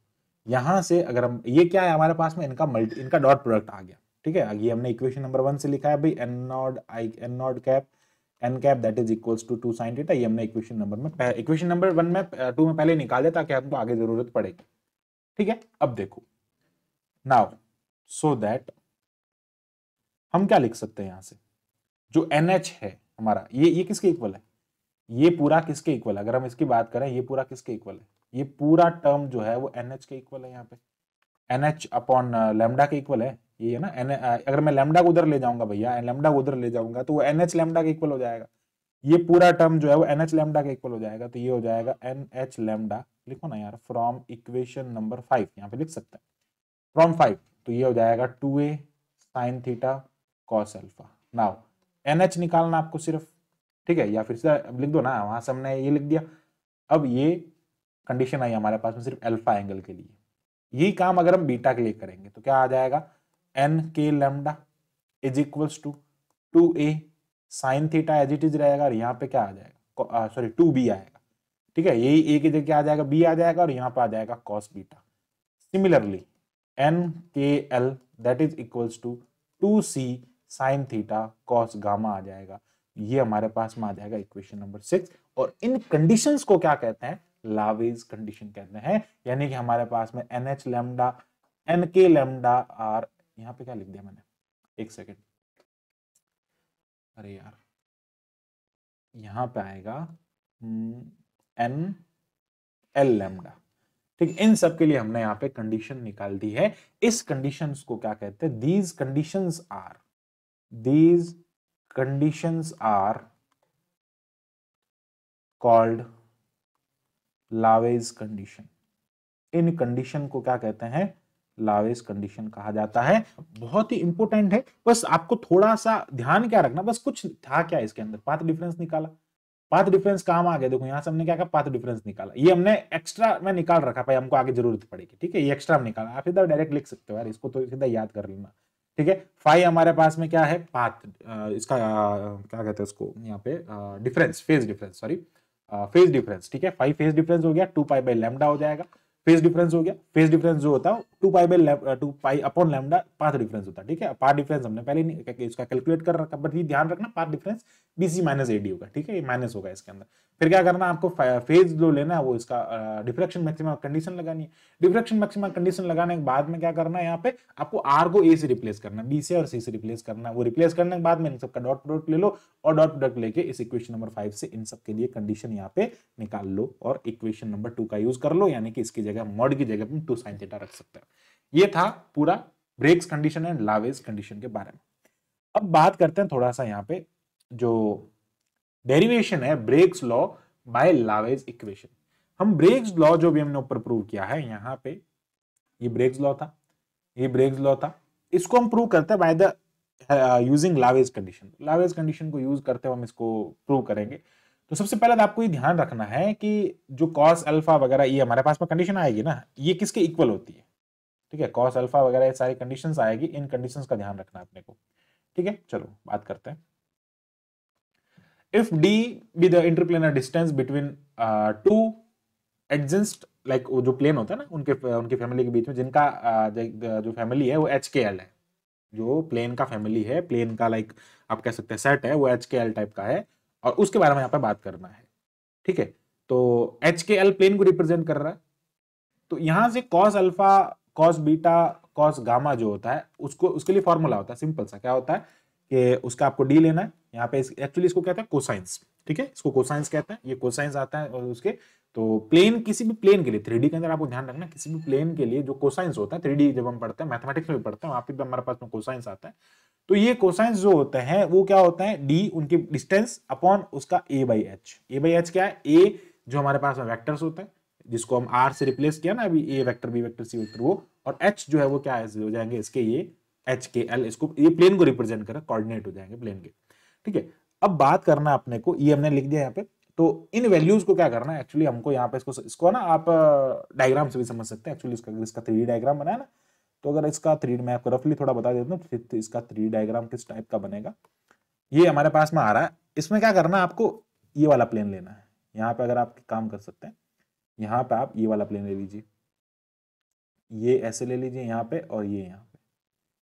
यहां से अगर हम, ये क्या है हमारे पास में? इनका डॉट प्रोडक्ट आ गया, ठीक है। ये हमने इक्वेशन नंबर 1 से लिखा है भाई, n naught cap n cap that is equals to 2 sine theta. ये हमने इक्वेशन नंबर 1 में 2 में पहले निकाल दिया, ताकि हमको आगे जरूरत पड़ेगी, ठीक है। अब देखो नाउ, सो दैट हम क्या लिख सकते हैं यहां से? जो NH है हमारा, ये किसके इक्वल है? ये पूरा किसके इक्वल है, अगर हम इसकी बात करें ये पूरा किसके इक्वल है, ये पूरा टर्म जो है वो NH के इक्वल है, यहाँ पे NH अपॉन लैम्डा के इक्वल है, ये है ना अगर मैं लैम्डा को उधर ले जाऊंगा भैया, लैम्डा को उधर ले जाऊंगा तो वो NH लैम्डा के इक्वल हो जाएगा, ये पूरा टर्म जो है वो NH लैम्डा के इक्वल हो जाएगा, तो ये हो जाएगा NH लैम्डा, लिखो ना यार, फ्रॉम इक्वेशन नंबर 5 यहाँ पे लिख सकते हैं, फ्रॉम 5, तो ये हो जाएगा 2a sine theta cos alpha. Now NH निकालना आपको सिर्फ, ठीक है, या फिर से लिख दो ना, वहां से हमने ये लिख दिया। अब ये कंडीशन आई हमारे पास में सिर्फ अल्फा एंगल के लिए, यही काम अगर हम बीटा के लिए करेंगे तो क्या आ जाएगा, n K lambda is equals to 2a sine theta as it is रहेगा, और यहाँ पे क्या आ जाएगा, सॉरी 2b आएगा, ठीक है, यही a की जगह क्या आ जाएगा, b आ जाएगा, और यहाँ पे आ जाएगा cos beta. Similarly N K L that is equals to 2c sine theta cos gamma आ जाएगा, ये हमारे पास में आ जाएगा इक्वेशन नंबर 6। और इन कंडीशंस को क्या कहते हैं, लावेज कंडीशन कहते हैं, यानी कि हमारे पास में NH lambda N K lambda are, यहाँ पे क्या लिख दिया मैंने, एक सेकेंड, अरे यार यहाँ पे आएगा एन एल लैम्डा, ठीक, इन सब के लिए हमने यहाँ पे कंडीशन निकाल दी है। इस कंडीशंस को क्या कहते हैं, these conditions are called Laue's condition. इन कंडीशन को क्या कहते हैं, लावेज कंडीशन कहा जाता है। बहुत ही इंपॉर्टेंट है, बस आपको थोड़ा सा ध्यान क्या रखना, बस कुछ था क्या इसके अंदर, पाथ डिफरेंस निकाला, पाथ डिफरेंस काम आ गया, देखो यहां से हमने क्या कहा, पाथ डिफरेंस निकाला, ये हमने एक्स्ट्रा में निकाल रखा भाई, हमको आगे जरूरत पड़ेगी, ठीक है, ये एक्स्ट्रा में निकाला, आप इधर डायरेक्ट लिख सकते हो यार, इसको तो सीधा याद कर लेना, ठीक है। फाई हमारे पास में क्या है, पाथ, इसका क्या कहते हैं उसको यहाँ पे, difference, phase difference, sorry phase difference, ठीक है, फाई फेज डिफरेंस हो गया, 2 पाई बाई लैम्डा हो जाएगा, फेज डिफरेंस हो गया, फेज डिफरेंस जो होता है 2 pi upon lambda path difference होता है, ठीक है, पाथ डिफरेंस हमने पहले नहीं इसका कैलकुलेट कर रखा, बट ये ध्यान रखना path difference BC minus AD होगा, ठीक है, ये माइनस होगा इसके अंदर। फिर क्या करना, आपको फेज जो लेना है वो इसका डिफ्रैक्शन मैक्सिमम कंडीशन लगानी है, डिफ्रैक्शन मैक्सिमम कंडीशन लगाने के बाद में क्या करना है, यहाँ पे आपको R को A से रिप्लेस करना है, B से और C से रिप्लेस करना है, वो रिप्लेस करने के बाद में इन सबका डॉट प्रोडक्ट ले लो, और डॉट प्रोडक्ट लेके इस इक्वेशन नंबर 5 से इन सब के लिए कंडीशन यहाँ पे निकाल लो, और इक्वेशन नंबर 2 का यूज कर लो, यानी कि इसकी जगह मॉड की जगह पे 2 साइन थीटा रख सकते हैं। ये था पूरा ब्रेक्स कंडीशन एंड लावेज कंडीशन के बारे में। अब बात करते हैं थोड़ा सा यहाँ पे जो डेरिवेशन है ब्रेक्स लॉ बाय लावेज इक्वेशन। हम ब्रेक्स लॉ जो भी हमने ऊपर प्रूव किया है, यहाँ पे ये ब्रेक्स लॉ था, ये ब्रेक्स लॉ था, इसको हम प्रूव करते हैं by the using Laue's condition. Laue's condition को यूज करते हुए हम इसको प्रूव करेंगे। तो सबसे पहले तो आपको ये ध्यान रखना है कि जो कॉस अल्फा वगैरह ये हमारे पास में कंडीशन आएगी ना, ये किसके इक्वल होती है, ठीक है, कॉस अल्फा वगैरह ये सारी कंडीशंस आएगी, इन कंडीशंस का ध्यान रखना अपने को, ठीक है। चलो बात करते हैं। If D be the interplanar distance between two adjacent, like वो जो प्लेन होता है ना उनके फैमिली के बीच में, जिनका जो फैमिली है वो HKL है, जो प्लेन का फैमिली है, प्लेन का लाइक आप कह सकते हैं सेट है, वो HKL टाइप का है, और उसके बारे में यहाँ पे बात करना है, ठीक है। तो HKL प्लेन को रिप्रेजेंट कर रहा है, तो यहां से cos alpha, cos beta, cos gamma जो होता है उसको, उसके लिए फॉर्मूला होता है सिंपल सा, क्या होता है कि उसका आपको डी लेना है, यहाँ पे एक्चुअली इसको कहते हैं कोसाइंस, ठीक है, इसको कोसाइंस कहते हैं, ये कोसाइंस आता है, और उसके तो प्लेन, किसी भी प्लेन के लिए 3D के अंदर आपको ध्यान रखना, किसी भी प्लेन के लिए जो कोसाइंस होता है, 3D जब हम पढ़ते हैं मैथमेटिक्स में भी पढ़ते हैं, वहां पे भी हमारे पास में कोसाइंस आता है। तो ये कोसाइंस जो होते हैं वो क्या होता है, डी उनकी डिस्टेंस अपॉन उसका a by H. A by H क्या है, a जो हमारे पास में वेक्टर्स होते हैं, जिसको हम R से रिप्लेस किया ना अभी, A vector, B vector, C vector, वो, और H जो है वो क्या है, हो जाएंगे इसके ये HKL, इसको ये प्लेन को रिप्रेजेंट कर कोऑर्डिनेट हो जाएंगे प्लेन के, ठीक है। अब बात करना अपने को, ये हमने लिख दिया यहाँ पे, तो इन वैल्यूज को क्या करना है, एक्चुअली हमको यहाँ पे इसको ना आप डायग्राम से भी समझ सकते हैं, एक्चुअली इसका 3D डायग्राम बनाया ना, तो अगर इसका 3D मैं आपको रफली थोड़ा बता देता हूँ तो इसका 3D डायग्राम किस टाइप का बनेगा। ये हमारे पास में आ रहा है, इसमें क्या करना है आपको, ये वाला प्लेन लेना है, यहाँ पे अगर आप काम कर सकते हैं, यहाँ पे आप ये वाला प्लेन ले लीजिए, ये ऐसे ले लीजिए यहाँ पे, और ये यहाँ पे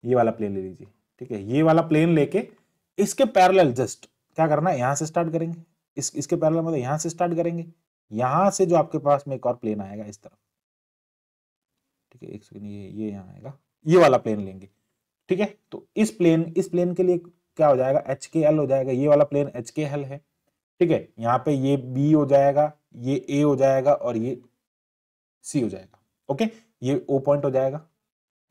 ये वाला प्लेन ले लीजिए, ठीक है। ये वाला प्लेन लेके इसके पैरेलल जस्ट क्या करना है, यहाँ से स्टार्ट करेंगे, इसके पैरेलल मतलब यहाँ से स्टार्ट करेंगे, यहाँ से जो आपके पास में एक और प्लेन आएगा इस तरफ, ठीक है, एक सेकंड, ये यहाँ आएगा, ये वाला प्लेन लेंगे, ठीक है। तो इस प्लेन के लिए क्या हो जाएगा, HKL हो जाएगा, ये वाला प्लेन HKL है, ठीक है, यहाँ पे ये बी हो जाएगा, ये ए हो जाएगा और ये सी हो जाएगा। ओके, ये ओ पॉइंट हो जाएगा,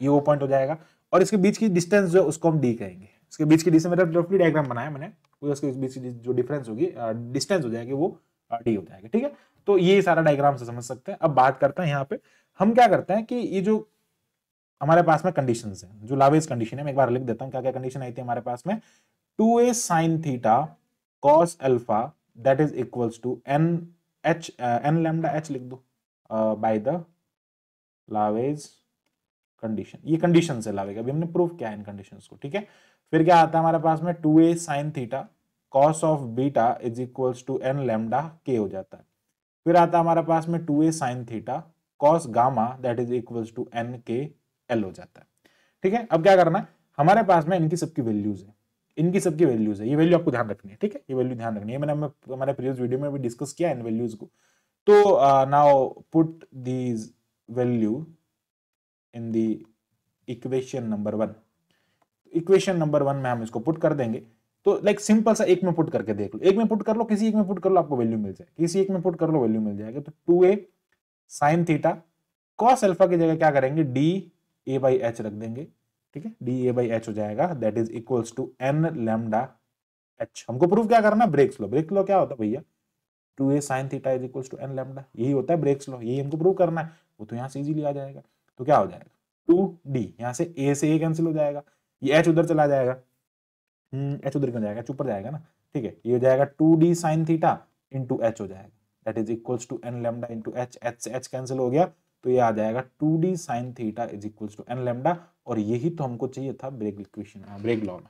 ये ओ पॉइंट हो जाएगा, और इसके बीच की डिस्टेंस जो उसको हम डी कहेंगे। इसके बीच की डिस्टेंस, मेरा रफली डायग्राम बनाया मैंने, उसके बीच की जो डिफरेंस होगी, डिस्टेंस हो जाएगी, वो डी हो जाएगी। ठीक है, तो ये सारा डायग्राम से समझ सकते हैं। अब बात करते हैं यहाँ पे हम क्या करते हैं कि ये जो हमारे पास में कंडीशंस है, जो लावेज कंडीशन है, मैं एक बार लिख देता हूँ क्या क्या कंडीशन आई थी हमारे पास में। 2a sin theta cos alpha that is equals to n h n lambda h लिख दो बाय द लावेज कंडीशन। ये कंडीशन से लावेगा, अभी हमने प्रूफ किया है इन कंडीशंस को। ठीक है, फिर क्या आता है हमारे पास में 2a sin theta cos of beta is equals to n lambda k हो जाता है। फिर आता है हमारे पास में 2a sin theta cos gamma that is equals to n k l हो जाता है। ठीक है, अब क्या करना है, हमारे पास में इनकी सबकी वैल्यूज है, इनकी सबकी वैल्यूज है, ये वैल्यू आपको ध्यान रखनी है। ठीक है, ये वैल्यू ध्यान रखनी है, मैंने हमारे प्रीवियस वीडियो में भी डिस्कस किया इन वैल्यूज को। तो now put these value in the equation number 1। Equation number 1 में हम इसको पुट कर देंगे। तो लाइक सिंपल सा एक में पुट करके देख लो, एक में पुट कर लो, किसी एक में पुट कर लो, आपको वैल्यू मिल जाए, किसी एक में पुट कर लो वैल्यू मिल जाएगा। तो 2a sin theta cos alpha की जगह क्या करेंगे, डी ए बाई एच रख देंगे। ठीक है, डी ए बाई एच हो जाएगा that is equals to n lambda h। हमको प्रूफ क्या करना है, ब्रेक्स लॉ। ब्रेक्स लॉ क्या होता है भैया, 2a sin theta is equals to n lambda, यही होता है ब्रेक्स लॉ, यही हमको प्रूव करना है। वो तो यहाँ से इजीली आ जाएगा। तो क्या हो जाएगा, 2d, यहाँ से a से a कैंसिल हो जाएगा, ये h उधर चला जाएगा, h उधर क्यों जाएगा, ऊपर जाएगा ना। ठीक है, ये हो जाएगा 2d sin theta into h हो जाएगा that is equals to n lambda into h, h से h कैंसिल हो गया, तो ये आ जाएगा 2d sin theta is equals to n lambda. और यही तो हमको चाहिए था ब्रेग इक्वेशन, ब्रेग लॉ में।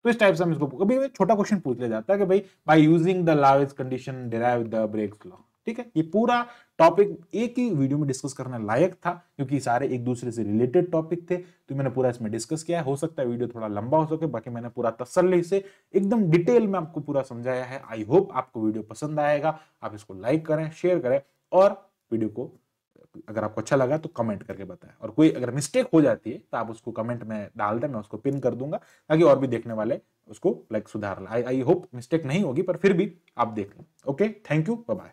तो इस टाइप से हम इसको, कभी छोटा क्वेश्चन पूछ लिया जाता है कि भाई by using the Laue's condition derive the Bragg's law. ठीक है, ये पूरा टॉपिक एक ही वीडियो में डिस्कस करने लायक था, क्योंकि सारे एक दूसरे से रिलेटेड टॉपिक थे, तो मैंने पूरा इसमें डिस्कस किया है। हो सकता है वीडियो थोड़ा लंबा हो सके, बाकी मैंने पूरा तसल्ली से एकदम डिटेल में आपको पूरा समझाया है। आई होप आपको वीडियो पसंद आएगा, आप इसको लाइक करें, शेयर करें, और वीडियो को अगर आपको अच्छा लगा तो कमेंट करके बताएं। और कोई अगर मिस्टेक हो जाती है तो आप उसको कमेंट में डाल दें, मैं उसको पिन कर दूंगा, ताकि और भी देखने वाले उसको लाइक सुधार लें। आई होप मिस्टेक नहीं होगी, पर फिर भी आप देख लें। Okay, thank you, bye bye.